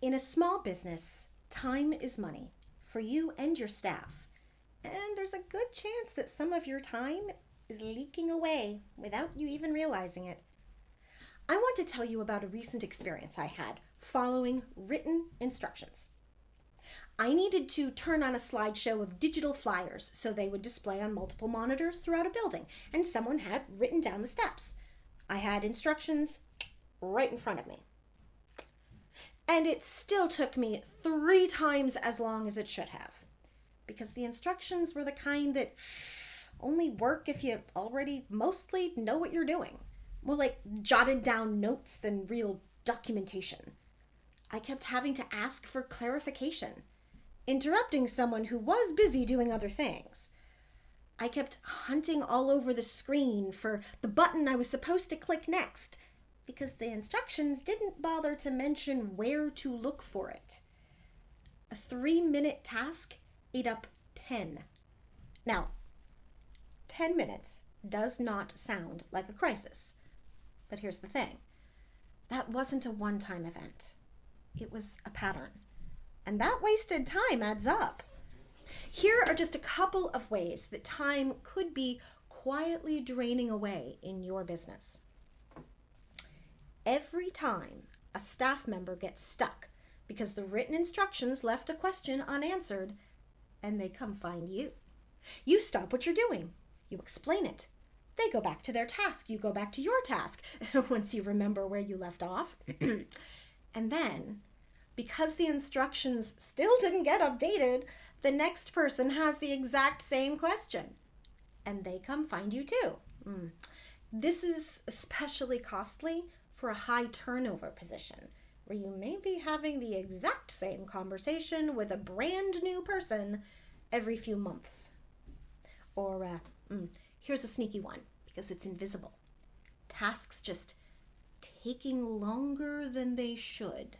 In a small business, time is money for you and your staff. And there's a good chance that some of your time is leaking away without you even realizing it. I want to tell you about a recent experience I had following written instructions. I needed to turn on a slideshow of digital flyers so they would display on multiple monitors throughout a building, and someone had written down the steps. I had instructions right in front of me. And it still took me 3 times as long as it should have, because the instructions were the kind that only work if you already mostly know what you're doing. More like jotted down notes than real documentation. I kept having to ask for clarification, interrupting someone who was busy doing other things. I kept hunting all over the screen for the button I was supposed to click next, because the instructions didn't bother to mention where to look for it. A 3-minute task ate up 10. Now, 10 minutes does not sound like a crisis. But here's the thing. That wasn't a one-time event. It was a pattern. And that wasted time adds up. Here are just a couple of ways that time could be quietly draining away in your business. Every time a staff member gets stuck because the written instructions left a question unanswered, and they come find you. You stop what you're doing. You explain it. They go back to their task. You go back to your task once you remember where you left off. And then, because the instructions still didn't get updated, the next person has the exact same question. And they come find you too. This is especially costly for a high turnover position, where you may be having the exact same conversation with a brand new person every few months. Or here's a sneaky one, because it's invisible. Tasks just taking longer than they should.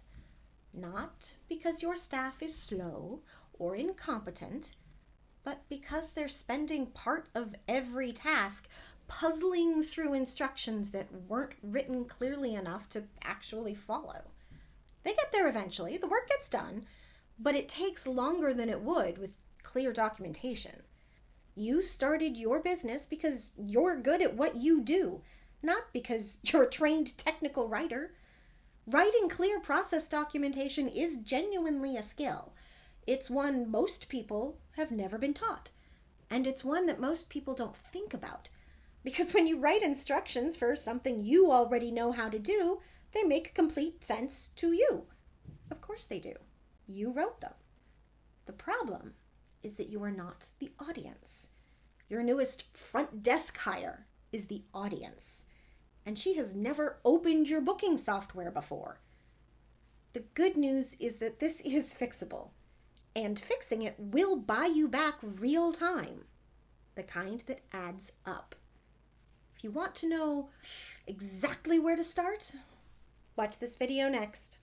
Not because your staff is slow or incompetent, but because they're spending part of every task puzzling through instructions that weren't written clearly enough to actually follow. They get there eventually, the work gets done, but it takes longer than it would with clear documentation. You started your business because you're good at what you do, not because you're a trained technical writer. Writing clear process documentation is genuinely a skill. It's one most people have never been taught, and it's one that most people don't think about. Because when you write instructions for something you already know how to do, they make complete sense to you. Of course they do. You wrote them. The problem is that you are not the audience. Your newest front desk hire is the audience, and she has never opened your booking software before. The good news is that this is fixable, and fixing it will buy you back real time, the kind that adds up. If you want to know exactly where to start, watch this video next.